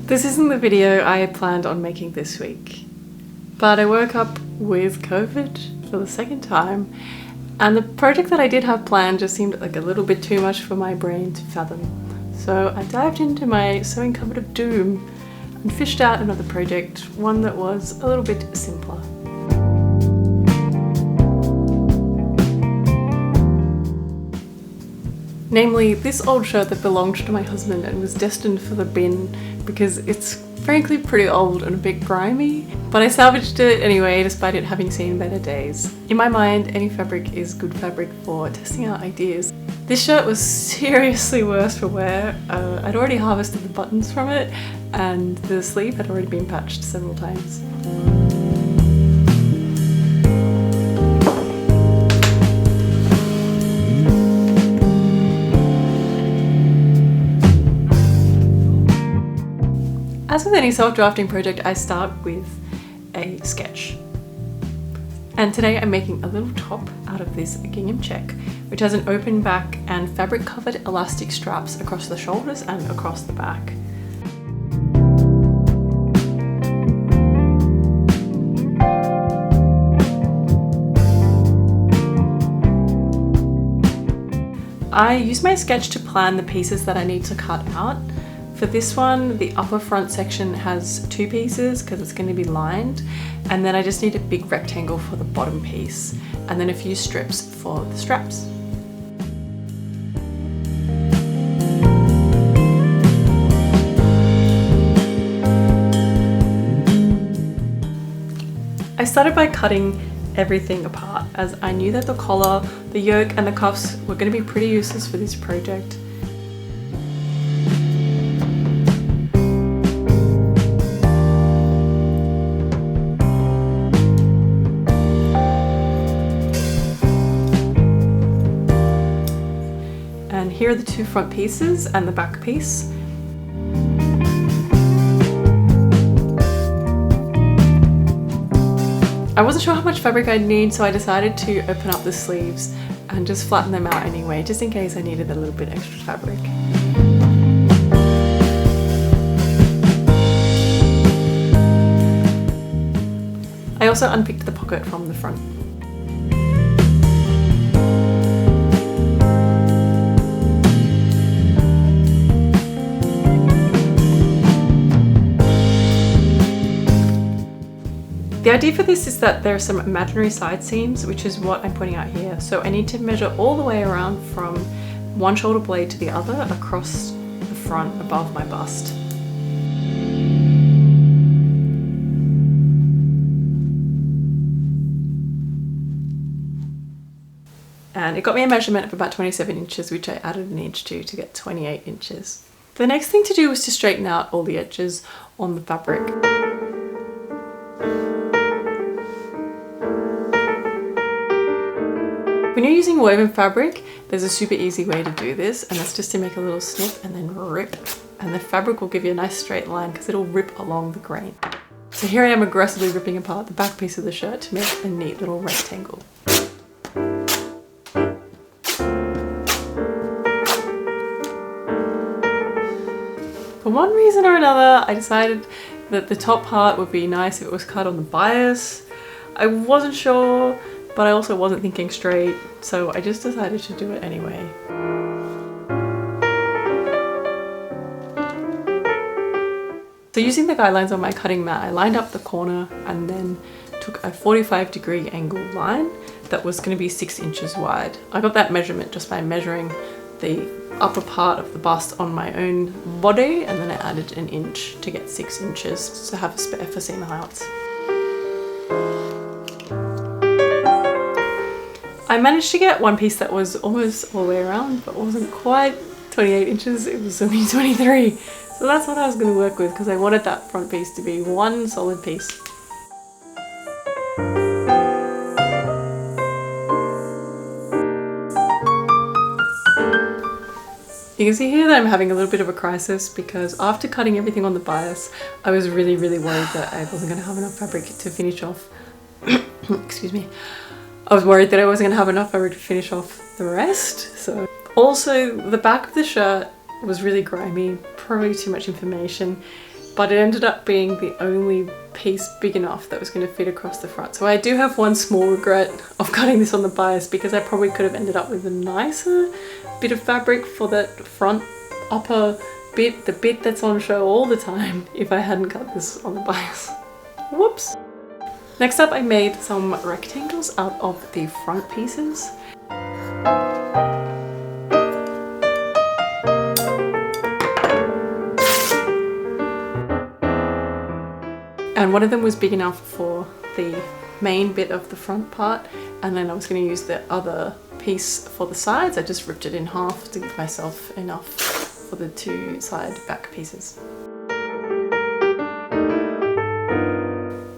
This isn't the video I had planned on making this week, but I woke up with COVID for the second time, and the project that I did have planned just seemed like a little bit too much for my brain to fathom. So I dived into my sewing cupboard of doom and fished out another project, one that was a little bit simpler. Namely, this old shirt that belonged to my husband and was destined for the bin because it's frankly pretty old and a bit grimy, but I salvaged it anyway despite it having seen better days. In my mind, any fabric is good fabric for testing out ideas. This shirt was seriously worse for wear. I'd already harvested the buttons from it and the sleeve had already been patched several times. As with any self-drafting project, I start with a sketch. And today I'm making a little top out of this gingham check, which has an open back and fabric-covered elastic straps across the shoulders and across the back. I use my sketch to plan the pieces that I need to cut out. For this one, the upper front section has two pieces because it's going to be lined, and then I just need a big rectangle for the bottom piece, and then a few strips for the straps. I started by cutting everything apart as I knew that the collar, the yoke and the cuffs were going to be pretty useless for this project. And here are the two front pieces and the back piece. I wasn't sure how much fabric I'd need, so I decided to open up the sleeves and just flatten them out anyway, just in case I needed a little bit extra fabric. I also unpicked the pocket from the front. The idea for this is that there are some imaginary side seams, which is what I'm pointing out here. So I need to measure all the way around from one shoulder blade to the other across the front above my bust. And it got me a measurement of about 27 inches, which I added an inch to get 28 inches. The next thing to do was to straighten out all the edges on the fabric. When you're using woven fabric, there's a super easy way to do this, and that's just to make a little snip and then rip, and the fabric will give you a nice straight line because it'll rip along the grain. So here I am aggressively ripping apart the back piece of the shirt to make a neat little rectangle. For one reason or another, I decided that the top part would be nice if it was cut on the bias. I wasn't sure, but I also wasn't thinking straight, so I just decided to do it anyway. So using the guidelines on my cutting mat, I lined up the corner and then took a 45-degree angle line that was going to be 6 inches wide. I got that measurement just by measuring the upper part of the bust on my own body, and then I added an inch to get 6 inches to have a spare for seam allowance. I managed to get one piece that was almost all the way around, but wasn't quite 28 inches, it was only 23. So that's what I was going to work with because I wanted that front piece to be one solid piece. You can see here that I'm having a little bit of a crisis because after cutting everything on the bias, I was really worried that I wasn't going to have enough fabric to finish off. Excuse me. I was worried that I wasn't going to have enough fabric to finish off the rest. So also the back of the shirt was really grimy, probably too much information. but it ended up being the only piece big enough that was going to fit across the front. So I do have one small regret of cutting this on the bias, because I probably could have ended up with a nicer bit of fabric for that front upper bit, the bit that's on show all the time, if I hadn't cut this on the bias. Whoops! Next up, I made some rectangles out of the front pieces. And one of them was big enough for the main bit of the front part, and then I was going to use the other piece for the sides. I just ripped it in half to give myself enough for the two side back pieces.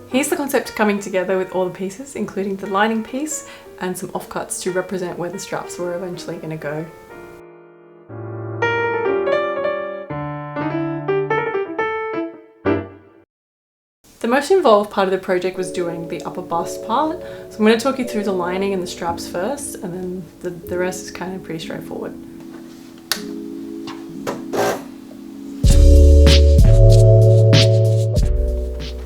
Here's the concept coming together with all the pieces, including the lining piece and some offcuts to represent where the straps were eventually going to go. The most involved part of the project was doing the upper bust part, so I'm going to talk you through the lining and the straps first, and then the rest is kind of pretty straightforward.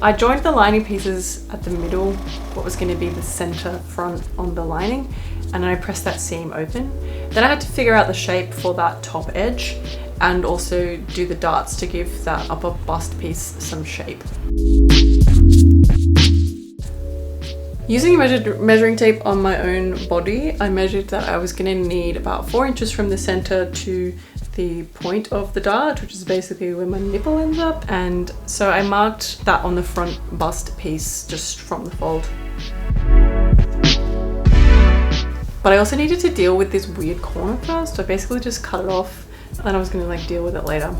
I joined the lining pieces at the middle, what was going to be the center front on the lining, and then I pressed that seam open. Then I had to figure out the shape for that top edge and also do the darts to give that upper bust piece some shape. Using measuring tape on my own body, I measured that I was going to need about 4 inches from the center to the point of the dart, which is basically where my nipple ends up, and so I marked that on the front bust piece just from the fold. But I also needed to deal with this weird corner first, so I basically just cut it off, and then I was going to deal with it later.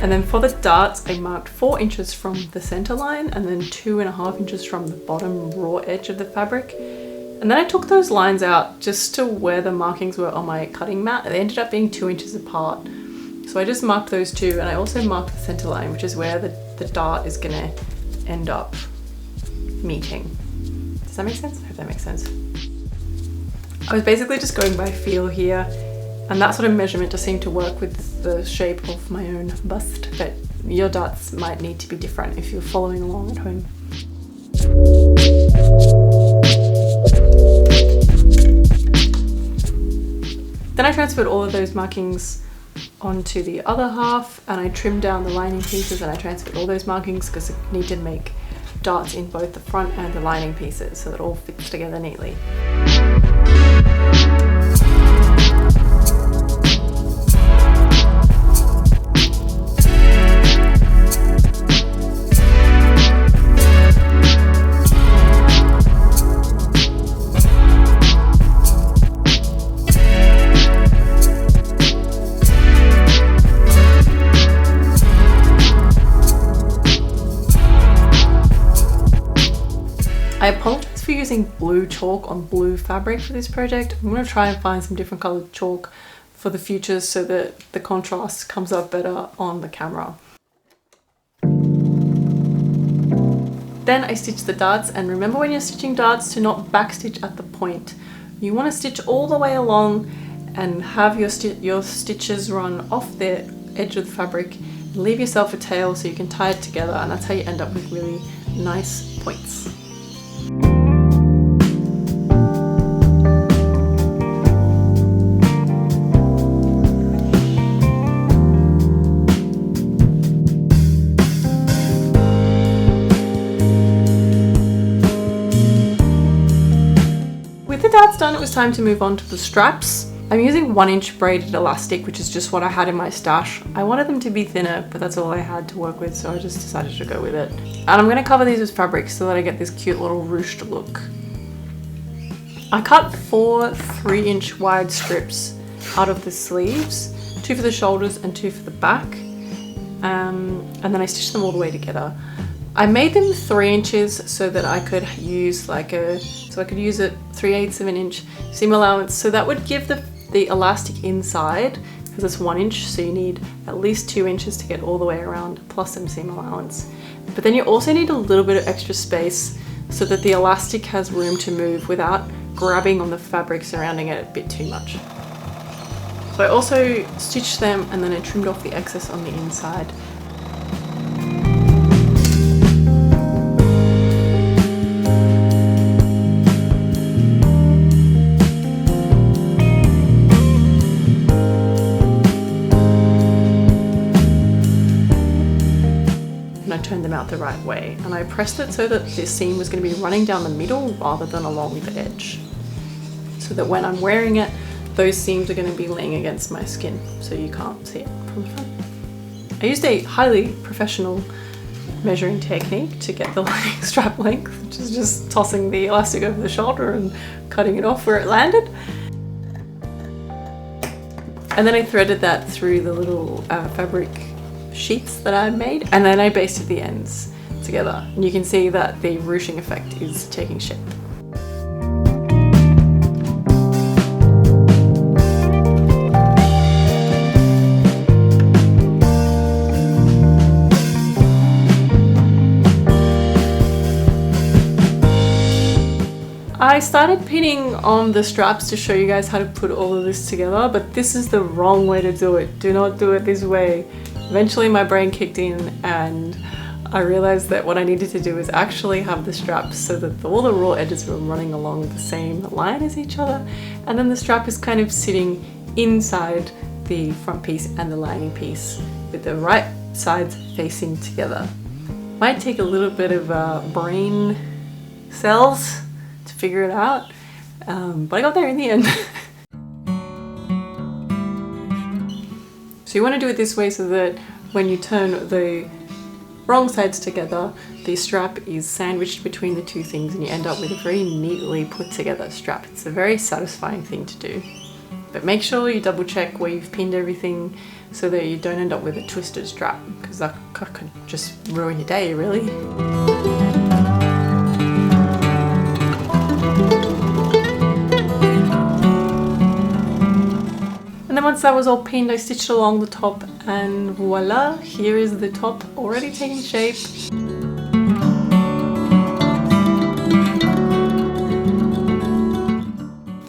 And then for the darts, I marked 4 inches from the center line and then 2.5 inches from the bottom raw edge of the fabric. And then I took those lines out just to where the markings were on my cutting mat. They ended up being 2 inches apart. So I just marked those two, and I also marked the center line, which is where the dart is gonna end up meeting. Does that make sense? I hope that makes sense. I was basically just going by feel here, and that sort of measurement just seemed to work with the shape of my own bust, but your darts might need to be different if you're following along at home. Then I transferred all of those markings onto the other half, and I trimmed down the lining pieces, and I transferred all those markings because I need to make darts in both the front and the lining pieces so that it all fits together neatly. I apologize for using blue chalk on blue fabric for this project. I'm going to try and find some different coloured chalk for the future so that the contrast comes up better on the camera. Then I stitched the darts, and remember when you're stitching darts to not backstitch at the point. You want to stitch all the way along and have your stitches run off the edge of the fabric. Leave yourself a tail so you can tie it together, and that's how you end up with really nice points. With the darts done, it was time to move on to the straps. I'm using 1-inch braided elastic, which is just what I had in my stash. I wanted them to be thinner, but that's all I had to work with, so I just decided to go with it. And I'm going to cover these with fabric so that I get this cute little ruched look. I cut 4 3-inch wide strips out of the sleeves, 2 for the shoulders and 2 for the back, and then I stitched them all the way together. I made them 3 inches so that I could use use a 3/8 of an inch seam allowance, so that would give the the elastic inside, because it's 1 inch, so you need at least 2 inches to get all the way around, plus some seam allowance. But then you also need a little bit of extra space so that the elastic has room to move without grabbing on the fabric surrounding it a bit too much. So I also stitched them and then I trimmed off the excess on the inside. And I turned them out the right way, and I pressed it so that the seam was going to be running down the middle rather than along the edge, so that when I'm wearing it, those seams are going to be laying against my skin, so you can't see it from the front. I used a highly professional measuring technique to get the lining strap length, which is just tossing the elastic over the shoulder and cutting it off where it landed. And then I threaded that through the little fabric sheets that I made, and then I basted the ends together, and you can see that the ruching effect is taking shape. I started pinning on the straps to show you guys how to put all of this together, but this is the wrong way to do it. Do not do it this way. Eventually my brain kicked in and I realized that what I needed to do is actually have the straps so that all the raw edges were running along the same line as each other, and then the strap is kind of sitting inside the front piece and the lining piece with the right sides facing together. Might take a little bit of brain cells to figure it out, but I got there in the end. So you want to do it this way so that when you turn the wrong sides together, the strap is sandwiched between the two things and you end up with a very neatly put together strap. It's a very satisfying thing to do. But make sure you double check where you've pinned everything so that you don't end up with a twisted strap, because that could just ruin your day, really. And then once that was all pinned, I stitched along the top, and voila, here is the top already taking shape.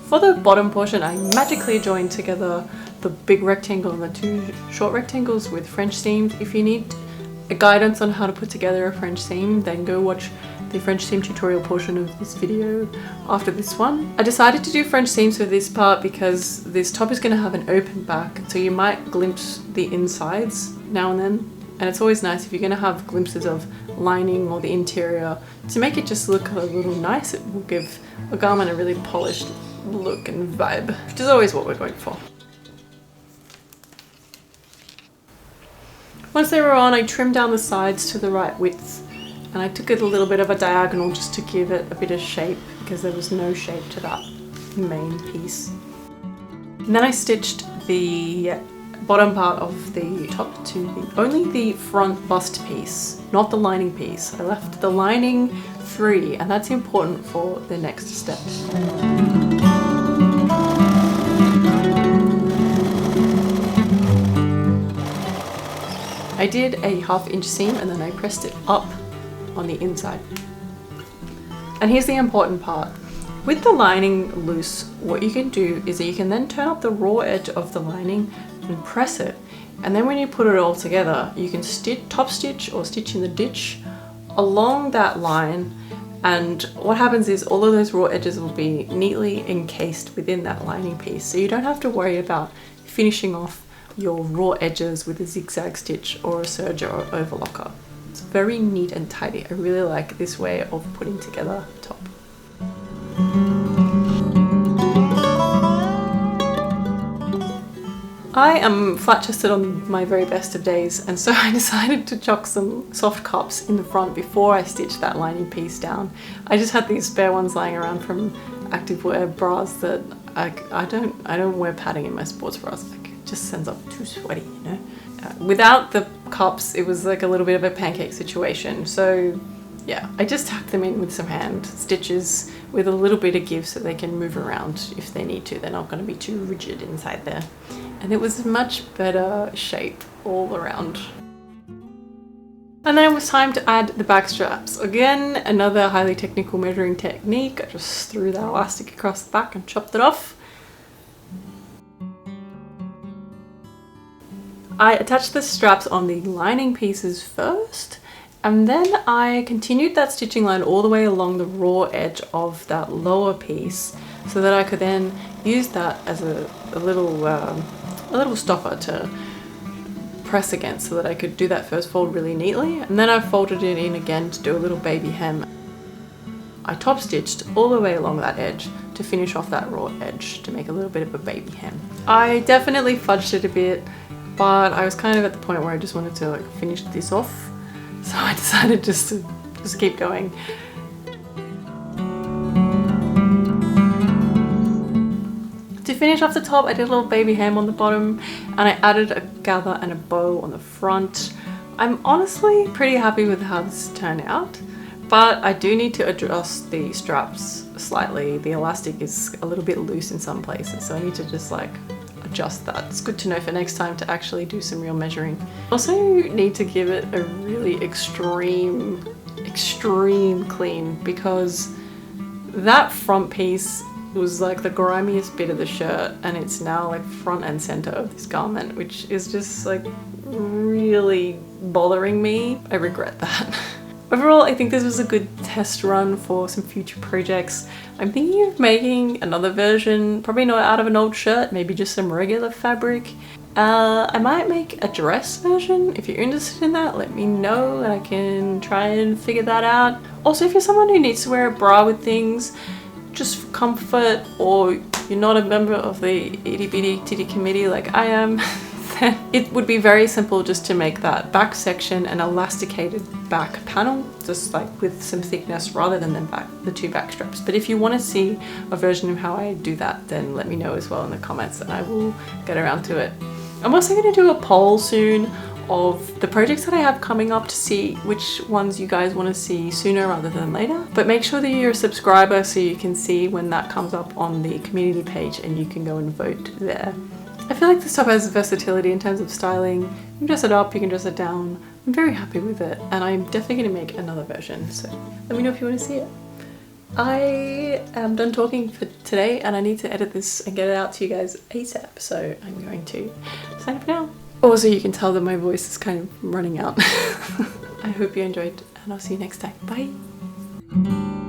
For the bottom portion, I magically joined together the big rectangle and the two short rectangles with French seams. If you need a guidance on how to put together a French seam, then go watch the French seam tutorial portion of this video after this one. I decided to do French seams for this part because this top is going to have an open back, so you might glimpse the insides now and then, and it's always nice if you're going to have glimpses of lining or the interior to make it just look a little nice. It will give a garment a really polished look and vibe, which is always what we're going for. Once they were on, I trimmed down the sides to the right width, and I took it a little bit of a diagonal just to give it a bit of shape, because there was no shape to that main piece. And then I stitched the bottom part of the top to only the front bust piece, not the lining piece. I left the lining free, and that's important for the next step. I did a 1/2 inch seam and then I pressed it up on the inside. And here's the important part. With the lining loose, what you can do is that you can then turn up the raw edge of the lining and press it. And then when you put it all together, you can top stitch or stitch in the ditch along that line. And what happens is all of those raw edges will be neatly encased within that lining piece. So you don't have to worry about finishing off your raw edges with a zigzag stitch or a serger or overlocker. It's very neat and tidy. I really like this way of putting together a top. I am flat-chested on my very best of days, and so I decided to chuck some soft cups in the front before I stitched that lining piece down. I just had these spare ones lying around from activewear bras that I don't wear padding in my sports bras. It just sends up too sweaty, you know. Without the cups, it was like a little bit of a pancake situation. So yeah, I just tuck them in with some hand stitches with a little bit of give so they can move around if they need to. They're not going to be too rigid inside there. And it was much better shape all around. And then it was time to add the back straps. Again, another highly technical measuring technique. I just threw that elastic across the back and chopped it off. I attached the straps on the lining pieces first, and then I continued that stitching line all the way along the raw edge of that lower piece so that I could then use that as a little stopper to press against so that I could do that first fold really neatly. And then I folded it in again to do a little baby hem. I top stitched all the way along that edge to finish off that raw edge to make a little bit of a baby hem. I definitely fudged it a bit, but I was kind of at the point where I just wanted to like finish this off, so I decided just to keep going. To finish off the top, I did a little baby hem on the bottom, and I added a gather and a bow on the front. I'm honestly pretty happy with how this turned out, but I do need to adjust the straps slightly. The elastic is a little bit loose in some places, so I need to just like adjust that. It's good to know for next time to actually do some real measuring. Also need to give it a really extreme clean, because that front piece was like the grimiest bit of the shirt, and it's now like front and center of this garment, which is just like really bothering me. I regret that. Overall, I think this was a good test run for some future projects. I'm thinking of making another version, probably not out of an old shirt, maybe just some regular fabric. I might make a dress version. If you're interested in that, let me know and I can try and figure that out. Also, if you're someone who needs to wear a bra with things, just for comfort, or you're not a member of the itty bitty titty committee like I am, then it would be very simple just to make that back section an elasticated back panel, just like with some thickness rather than the two back straps. But if you want to see a version of how I do that, then let me know as well in the comments and I will get around to it. I'm also going to do a poll soon of the projects that I have coming up to see which ones you guys want to see sooner rather than later. But make sure that you're a subscriber so you can see when that comes up on the community page and you can go and vote there. I feel like this top has versatility in terms of styling. You can dress it up, you can dress it down. I'm very happy with it, and I'm definitely going to make another version, so let me know if you want to see it. I am done talking for today and I need to edit this and get it out to you guys ASAP, so I'm going to sign up now. Also, you can tell that my voice is kind of running out. I hope you enjoyed, and I'll see you next time. Bye!